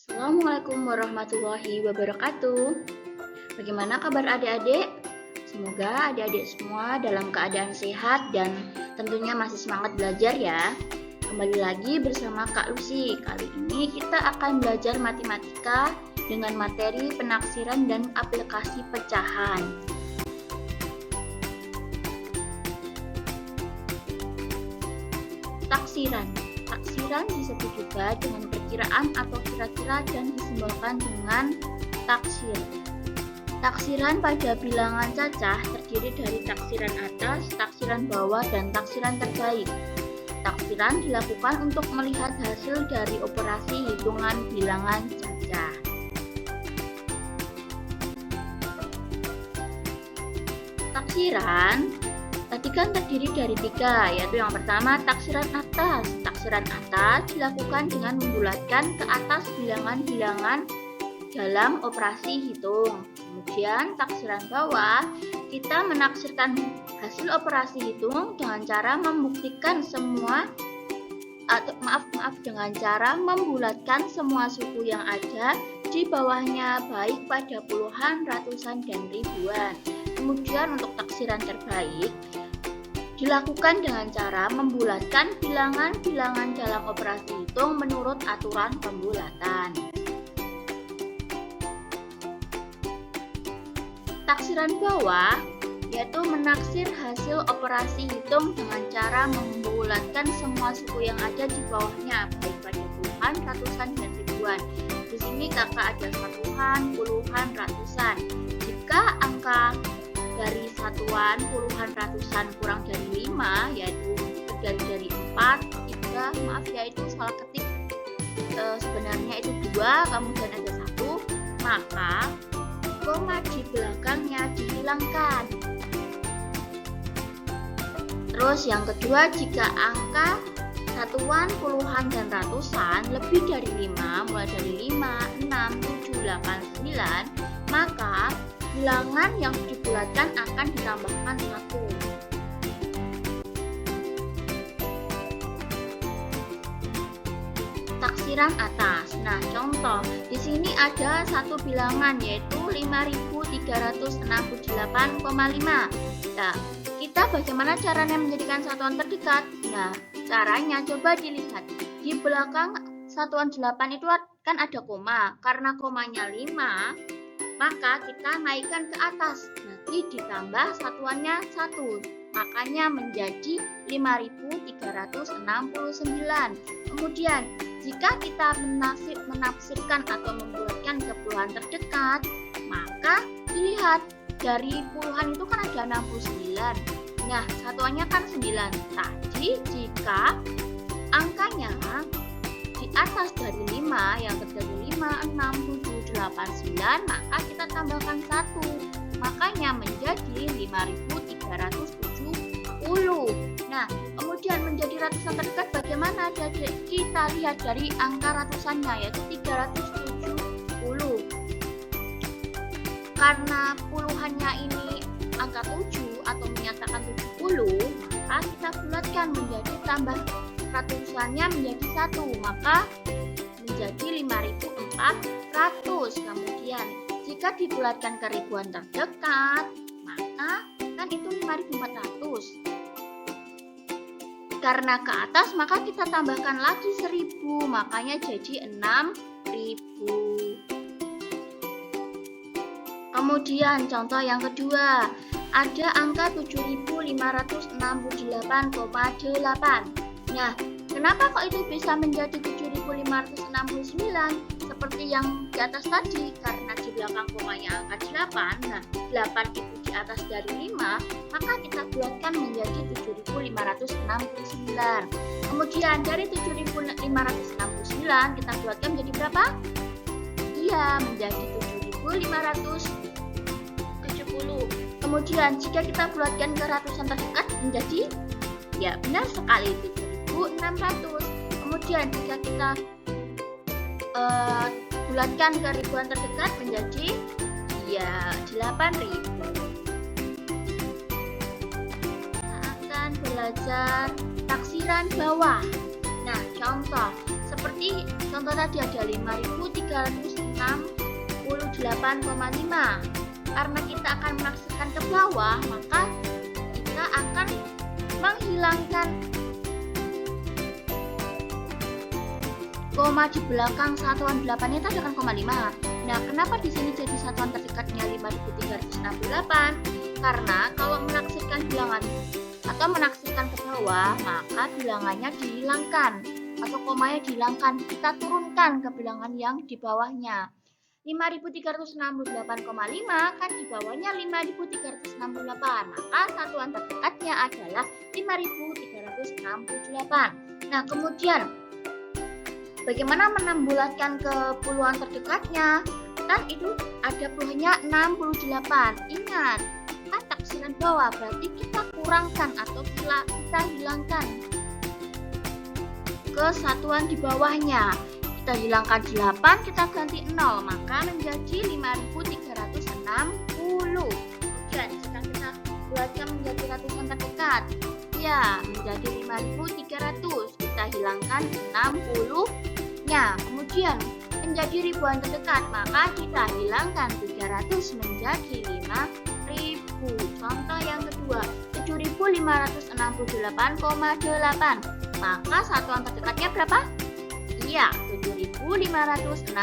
Assalamualaikum warahmatullahi wabarakatuh. Bagaimana kabar adik-adik? Semoga adik-adik semua dalam keadaan sehat dan tentunya masih semangat belajar ya. Kembali lagi bersama Kak Lucy. Kali ini kita akan belajar matematika dengan materi penaksiran dan aplikasi pecahan. Taksiran disebut juga dengan perkiraan atau kira-kira dan disimbolkan dengan taksir. Taksiran pada bilangan cacah terdiri dari taksiran atas, taksiran bawah, dan taksiran terbaik. Taksiran dilakukan untuk melihat hasil dari operasi hitungan bilangan cacah. Taksiran tadi kan terdiri dari tiga, yaitu yang pertama taksiran atas. Taksiran atas dilakukan dengan membulatkan ke atas bilangan-bilangan dalam operasi hitung. Kemudian taksiran bawah, kita menaksirkan hasil operasi hitung dengan cara membuktikan dengan cara membulatkan semua suku yang ada di bawahnya, baik pada puluhan, ratusan, dan ribuan. Kemudian untuk taksiran terbaik dilakukan dengan cara membulatkan bilangan-bilangan dalam operasi hitung menurut aturan pembulatan. Taksiran bawah yaitu menaksir hasil operasi hitung dengan cara membulatkan semua suku yang ada di bawahnya, baik pada puluhan, ratusan, dan ribuan. Di sini kakak ada satuan, puluhan, ratusan. Jika angka dari satuan, puluhan, ratusan kurang dari 5, yaitu dari 4, 3, yaitu salah ketik, sebenarnya itu 2, kemudian ada 1, maka koma di belakangnya dihilangkan. Terus yang kedua, jika angka satuan, puluhan, dan ratusan lebih dari 5, mulai dari 5, 6, 7, 8, 9, maka bilangan yang dibulatkan akan ditambahkan 1. Taksiran atas. Nah, contoh di sini ada satu bilangan yaitu 5.368,5. Nah, kita bagaimana caranya menjadikan satuan terdekat? Nah, caranya coba dilihat. Di belakang satuan 8 itu kan ada koma. Karena komanya 5, maka kita naikkan ke atas, nanti ditambah satuannya 1, makanya menjadi 5.369. Kemudian jika kita menafsirkan atau membuatkan ke puluhan terdekat, maka dilihat dari puluhan itu kan ada 69. Nah, satuannya kan 9. Tadi jika angkanya di atas dari 5, yang terjadi 5, 6, 7, 8, 9, maka kita tambahkan 1, makanya menjadi 5.370. Nah, kemudian menjadi ratusan terdekat bagaimana? Kita lihat dari angka ratusannya, yaitu 370. Karena puluhannya ini angka 7 atau menyatakan 70, maka kita bulatkan menjadi tambah ratusannya menjadi 1, maka menjadi 5.400. Kemudian jika dibulatkan ke ribuan terdekat, maka kan itu 5.400. Karena ke atas, maka kita tambahkan lagi 1000, makanya jadi 6.000. Kemudian contoh yang kedua, ada angka 7.568,8. Nah, kenapa kok itu bisa menjadi 7.569? Seperti yang di atas tadi, karena di belakang komanya angka 8. Nah, 8 itu di atas dari 5, maka kita bulatkan menjadi 7.569. Kemudian dari 7.569 kita bulatkan menjadi berapa? Iya, menjadi 7.570. Kemudian jika kita bulatkan ke ratusan terdekat menjadi, ya benar sekali, 7.600. Kemudian jika kita bulatkan ke ribuan terdekat menjadi, ya 8.000. Kita akan belajar taksiran bawah. Nah, contoh seperti contoh tadi ada 5.368,5. Karena kita akan menaksirkan ke bawah, maka kita akan menghilangkan koma di belakang satuan 8 itu ada kan koma 5. Nah, kenapa di sini jadi satuan terdekatnya 5.368? Karena kalau menaksirkan bilangan atau menaksirkan ke bawah, maka bilangannya dihilangkan atau komanya dihilangkan. Kita turunkan ke bilangan yang di bawahnya. 5.368,5 kan di bawahnya 5.368. Maka satuan terdekatnya adalah 5.368. Nah, kemudian bagaimana menambulatkan ke puluhan terdekatnya? Kan itu ada puluhannya 68. Ingat, kan taksiran bawah, berarti kita kurangkan atau kita hilangkan ke satuan di bawahnya. Kita hilangkan 8, kita ganti 0, maka menjadi 5.360. Kemudian jika kita buatkan menjadi ratusan terdekat, ya menjadi 5.300. Kita hilangkan 60-nya. Kemudian menjadi ribuan terdekat, maka kita hilangkan 300 menjadi 5.000. Contoh yang kedua, 7.568,8. Maka satuan terdekatnya berapa? Iya, 7.568.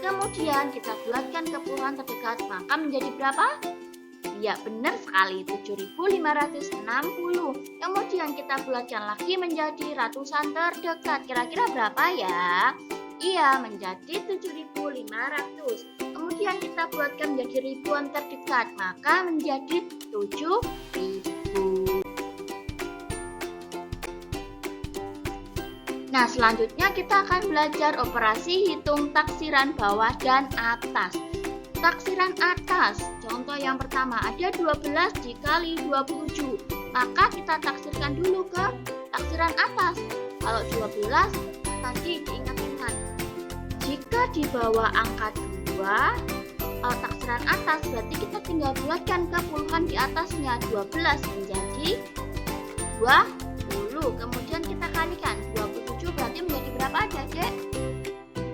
Kemudian kita bulatkan ke puluhan terdekat, maka menjadi berapa? Ya, benar sekali, 7.560. Kemudian kita bulatkan lagi menjadi ratusan terdekat. Kira-kira berapa ya? Iya, menjadi 7.500. Kemudian kita bulatkan menjadi ribuan terdekat, maka menjadi 7.000. Nah, selanjutnya kita akan belajar operasi hitung taksiran bawah dan atas. Taksiran atas, contoh yang pertama ada 12 dikali 27. Maka kita taksirkan dulu ke taksiran atas. Kalau 12 tadi diingat-ingat, jika di bawah angka 2, taksiran atas berarti kita tinggal bulatkan ke puluhan di atasnya. 12 menjadi 20. Kemudian kita kalikan 27 berarti menjadi berapa adik-adik?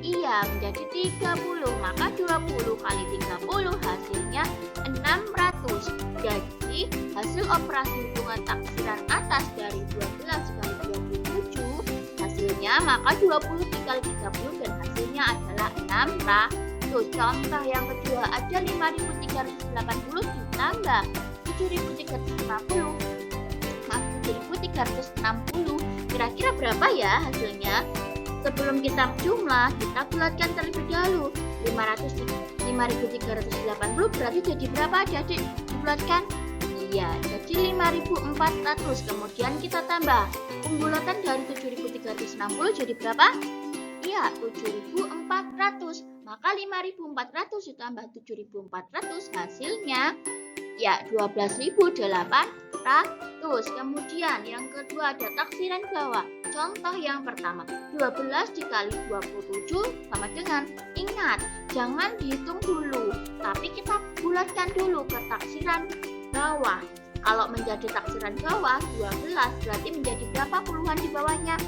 Iya, menjadi 30. Maka 20 kali 30 hasilnya 600. Jadi hasil operasi hitungan taksiran atas dari 12 kali 27 hasilnya, maka 20 dikali 30 dan hasilnya adalah 600. Contoh yang kedua ada 5.380 ditambah 7.350. 7.360. Kira-kira berapa ya hasilnya? Sebelum kita jumlah, kita bulatkan terlebih dahulu. 5.380 berarti jadi berapa adik-adik? Dibulatkan? Iya, jadi 5.400. Kemudian kita tambah pembulatan dari 7.360 jadi berapa? Iya, 7.400. Maka 5.400 ditambah 7.400 hasilnya ya 12.800. Kemudian yang kedua ada taksiran bawah. Contoh yang pertama, 12 dikali 27 sama dengan, ingat, jangan dihitung dulu, tapi kita bulatkan dulu ke taksiran bawah. Kalau menjadi taksiran bawah 12 berarti menjadi berapa puluhan di bawahnya?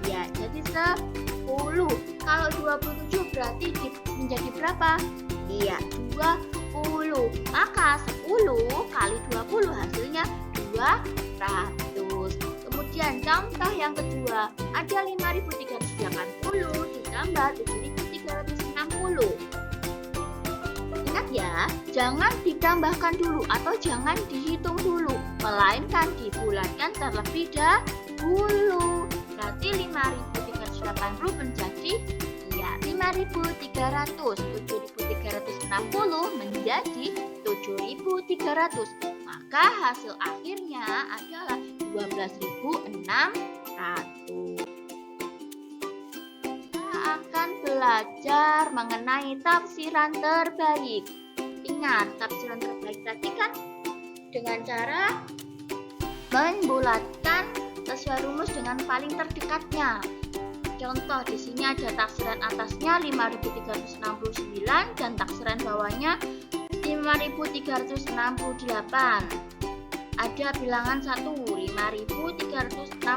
Ya, jadi 10. Kalau 27 berarti menjadi berapa? Iya, 20. Maka 10 kali 20 hasilnya 200. Kemudian contoh yang kedua, ada 5.380 ditambah 7.360. Ingat ya, jangan ditambahkan dulu atau jangan dihitung dulu, melainkan dibulatkan terlebih dahulu. Berarti 5.380 menjadi ya 5.300. 7.360 menjadi 7.300. Maka hasil akhirnya adalah 12.600. Kita akan belajar mengenai tafsiran terbaik. Ingat, tafsiran terbaik tadi kan dengan cara membulatkan sesuai rumus dengan paling terdekatnya. Contoh di sini ada taksiran atasnya 5.369 dan taksiran bawahnya 5.368. ada bilangan 1, 5.368,5.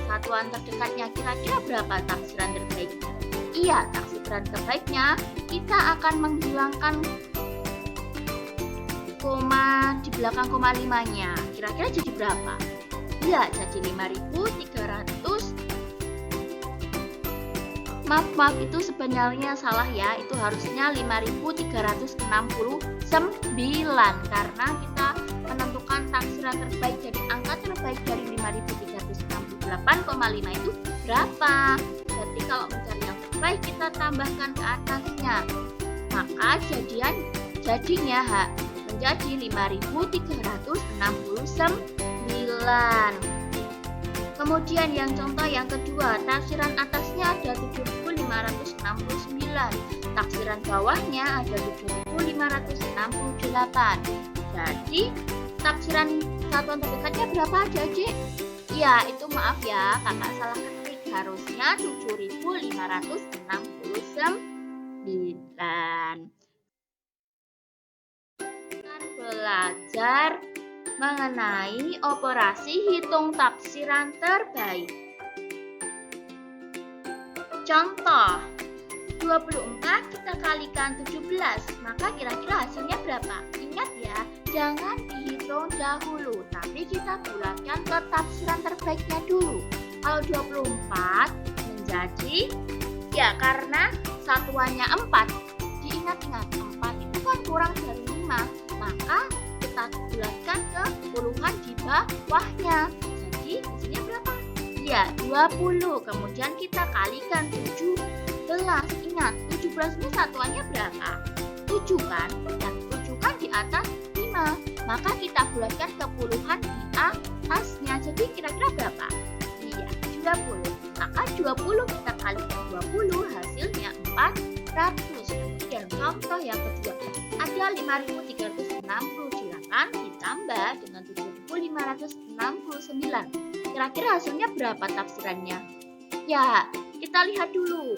Satuan terdekatnya kira-kira berapa taksiran terbaiknya? Iya, taksiran terbaiknya kita akan menghilangkan koma di belakang koma 5-nya. Kira-kira jadi berapa? Iya, jadi 5.300. Maaf, itu sebenarnya salah ya. Itu harusnya 5.369 karena kita menentukan taksiran terbaik. Jadi angka terbaik dari 5.368,5 itu berapa? Berarti kalau mencari yang terbaik kita tambahkan ke atasnya. Maka jadinya menjadi 5.369. Kemudian yang contoh yang kedua, taksiran atasnya ada 7.569, taksiran bawahnya ada 7.568. Jadi taksiran satuan terdekatnya berapa adik-adik? Ya, itu maaf ya, kakak salah ketik, harusnya 7.569. Kita belajar mengenai operasi hitung taksiran terbaik. Contoh, 24 kita kalikan 17, maka kira-kira hasilnya berapa? Ingat ya, jangan dihitung dahulu, tapi kita bulatkan ke taksiran terbaiknya dulu. Kalau 24 menjadi, ya karena satuannya 4, diingat-ingat 4 itu kan kurang dari 5, maka kita bulatkan ke puluhan di bawahnya. Jadi hasilnya berapa? Ya, 20. Kemudian kita kalikan 17. Ingat, 17 ini satuannya berapa? 7 kan? Dan 7 kan di atas 5. Maka kita bulatkan ke puluhan di atasnya. Jadi kira-kira berapa? Iya, 20. Maka 20 kita kalikan 20, hasilnya 400. Kemudian contoh yang kedua, ada 5.360. Ditambah dengan 7.569. Kira-kira hasilnya berapa taksirannya? Ya, kita lihat dulu.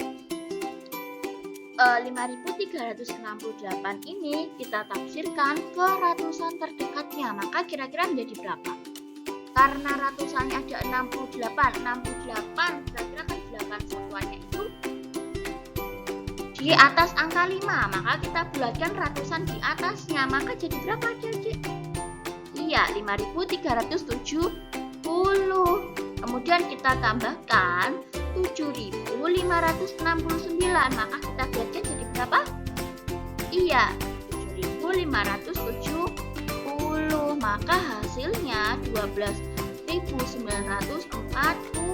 5.368 ini kita tafsirkan ke ratusan terdekatnya. Maka kira-kira menjadi berapa? Karena ratusannya ada 68 kira-kira kan 8 satuannya itu di atas angka 5, maka kita bulatkan ratusan di atasnya, maka jadi berapa adik-adik? Iya, 5.370. Kemudian kita tambahkan 7.569, maka kita bulatkan jadi berapa? Iya, 7.570, maka hasilnya 12.940.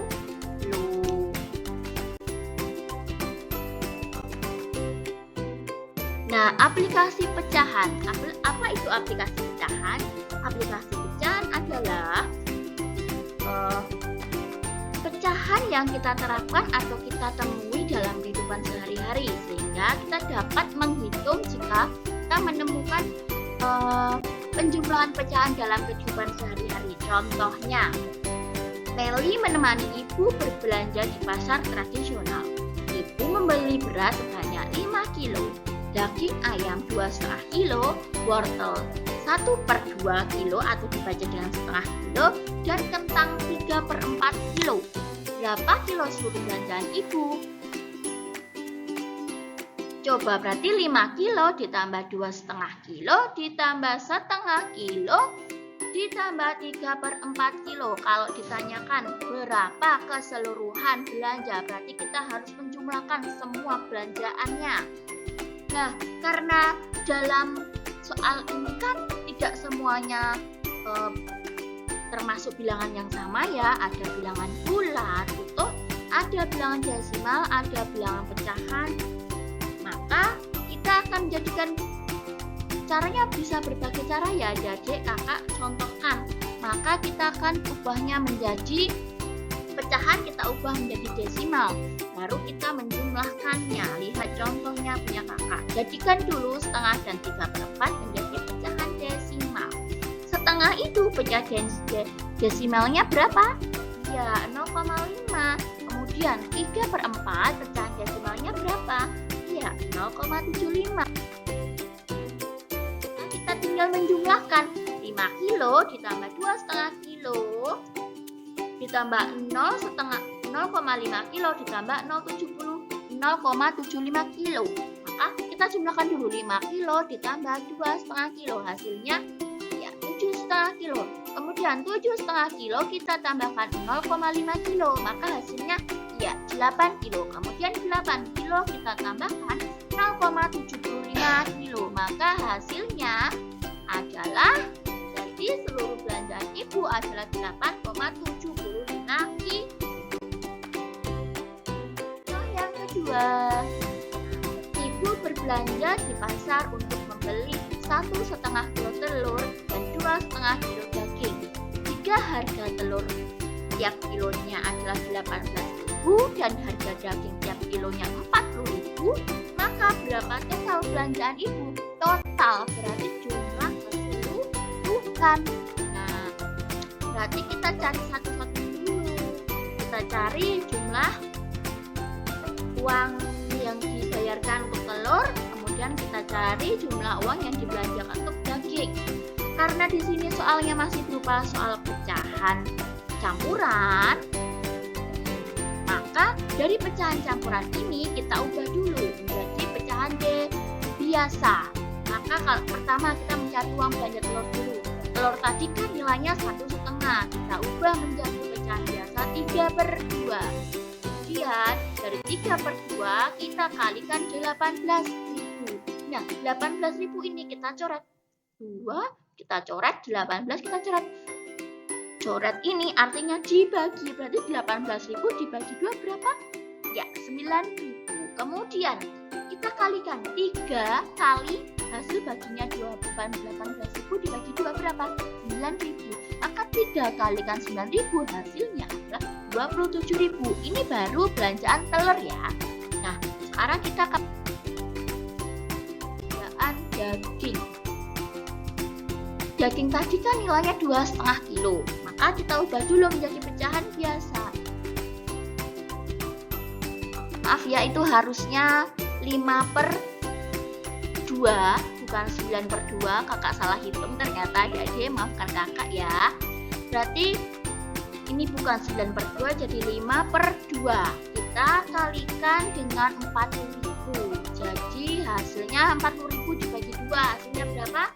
Nah, aplikasi pecahan. Apa itu aplikasi pecahan? Aplikasi pecahan adalah pecahan yang kita terapkan atau kita temui dalam kehidupan sehari-hari, sehingga kita dapat menghitung jika kita menemukan penjumlahan pecahan dalam kehidupan sehari-hari. Contohnya, Meli menemani ibu berbelanja di pasar tradisional. Ibu membeli beras sebanyak 5 kilo. Daging ayam 2,5 kilo, wortel 1/2 kilo atau dibaca dengan setengah kilo, dan kentang 3/4 kilo. Berapa kilo seluruh belanjaan ibu? Coba berarti 5 kilo ditambah 2,5 kilo ditambah setengah kilo ditambah 3/4 kilo. Kalau ditanyakan berapa keseluruhan belanja, berarti kita harus menjumlahkan semua belanjaannya. Nah, karena dalam soal ini kan tidak semuanya termasuk bilangan yang sama ya, ada bilangan bulat, utuh, ada bilangan desimal, ada bilangan pecahan. Maka kita akan menjadikan caranya bisa berbagai cara ya adik-adik, kakak contohkan. Maka kita akan ubahnya menjadi pecahan, kita ubah menjadi desimal, baru kita menjumlahkannya. Lihat contohnya punya kakak. Jadikan dulu setengah dan 3/4 menjadi pecahan desimal. Setengah itu pecah desimalnya berapa? Ya, 0,5. Kemudian 3/4 pecahan desimalnya berapa? Ya, 0,75. Nah, kita tinggal menjumlahkan. 5 5 kilo ditambah 2,5 kilo ditambah 0,5 kilo ditambah 0,75 kilo. Maka kita jumlahkan dulu 5 kilo ditambah 2,5 kilo. Hasilnya ya 7,5 kilo. Kemudian 7,5 kilo kita tambahkan 0,5 kilo. Maka hasilnya ya 8 kilo. Kemudian 8 kilo kita tambahkan 0,75 kilo. Maka hasilnya adalah, jadi seluruh belanjaan ibu adalah 8,75 kilo. Yang kedua, ibu berbelanja di pasar untuk membeli 1,5 kilo telur dan 2,5 kilo daging. Jika harga telur tiap kilonya adalah 18.000 dan harga daging tiap kilonya 40.000, maka berapa total belanjaan ibu? Total berarti jumlah keseluruhan. Nah, berarti kita cari satu-satu dulu. Kita cari jumlah uang yang dibayarkan untuk telur, kemudian kita cari jumlah uang yang dibelanjakan untuk daging. Karena di sini soalnya masih berupa soal pecahan campuran, maka dari pecahan campuran ini kita ubah dulu menjadi pecahan biasa. Maka kalau pertama kita mencari uang belanja telur dulu. Telur tadi kan nilainya 1,5, kita ubah menjadi pecahan biasa 3/2. Kemudian dari 3/2 kita kalikan 18.000. Nah, 18.000 ini kita coret 2, kita coret 18, kita coret. Coret ini artinya dibagi, berarti 18.000 dibagi 2 berapa? Ya, 9.000. Kemudian kita kalikan 3 kali hasil baginya 18.000 dibagi 2 berapa? 9.000. Maka 3 kalikan 9.000 hasilnya adalah 27.000. Ini baru belanjaan telur ya. Nah, sekarang kita ke belanjaan daging. Daging tadi kan nilainya 2,5 kilo. Maka kita ubah dulu menjadi pecahan biasa. Maaf ya, itu harusnya 5/2, bukan 9/2. Kakak salah hitung ternyata, adik-adik, maafkan kakak ya. Berarti ini bukan 9/2, jadi 5/2. Kita kalikan dengan 40.000. Jadi hasilnya 40.000 dibagi 2. Hasilnya berapa?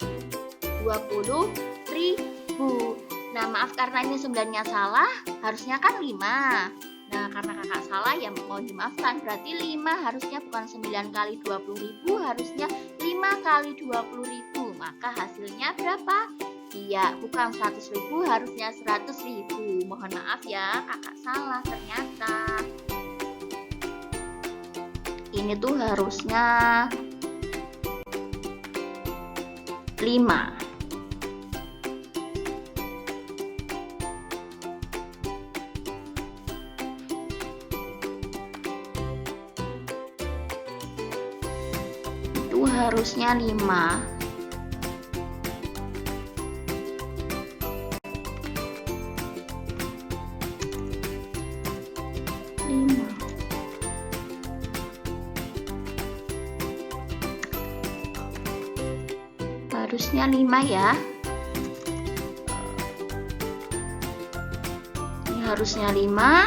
20.000. Nah, maaf karena ini 9-nya salah, harusnya kan 5. Nah, karena kakak salah ya mohon dimaafkan. Berarti 5 harusnya bukan 9 kali 20.000, harusnya 5 kali 20.000. Maka hasilnya berapa? Iya, bukan 100.000, harusnya 100.000. Mohon maaf ya, kakak salah ternyata. Ini tuh harusnya 5. Itu harusnya 5. Harusnya 5 ya. Ini harusnya 5.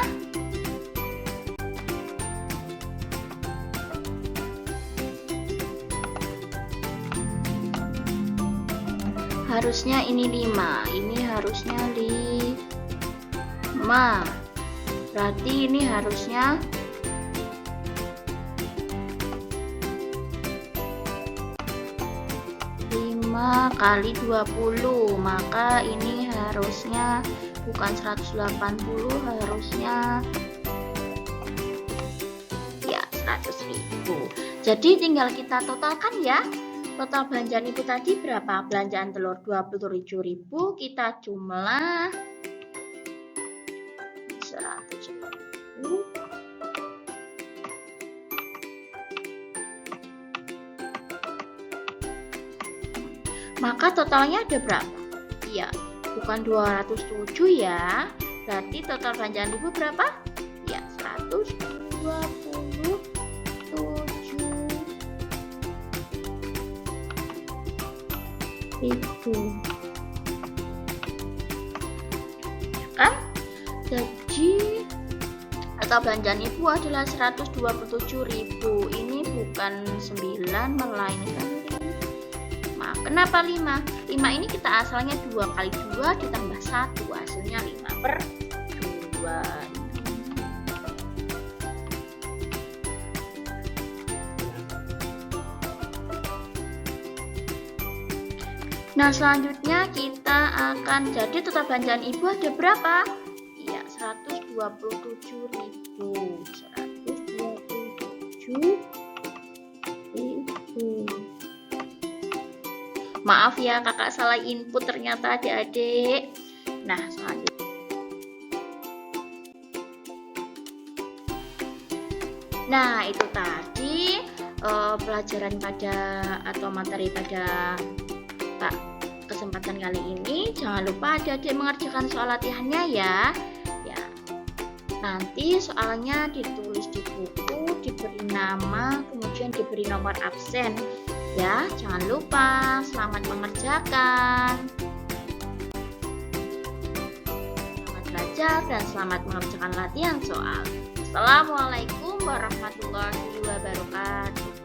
Harusnya ini 5. Ini harusnya 5. Berarti ini harusnya 5 kali 20, maka ini harusnya bukan 180, harusnya ya 100.000. Jadi tinggal kita totalkan ya. Total belanjaan ibu tadi berapa? Belanjaan telur 27.000, kita jumlah 100.000. Maka totalnya ada berapa? Iya, bukan 207 ya. Berarti total belanjaan ibu berapa? Ya, 127.000. total belanjaan ibu adalah 127.000. Ini bukan 9, melainkan 5. Kenapa 5? 5 ini kita asalnya 2 kali 2 ditambah 1, hasilnya 5/2. Nah, selanjutnya kita akan jadi total belanjaan ibu ada berapa? Iya, 127.000. 127.000. Maaf ya, kakak salah input ternyata adik-adik. Nah, selanjutnya. Nah, itu tadi pelajaran pada atau materi pada kesempatan kali ini. Jangan lupa adik-adik mengerjakan soal latihannya ya. Nanti soalnya ditulis di buku, diberi nama, kemudian diberi nomor absen ya. Jangan lupa. Selamat mengerjakan. Selamat belajar dan selamat mengerjakan latihan soal. Assalamualaikum warahmatullahi wabarakatuh.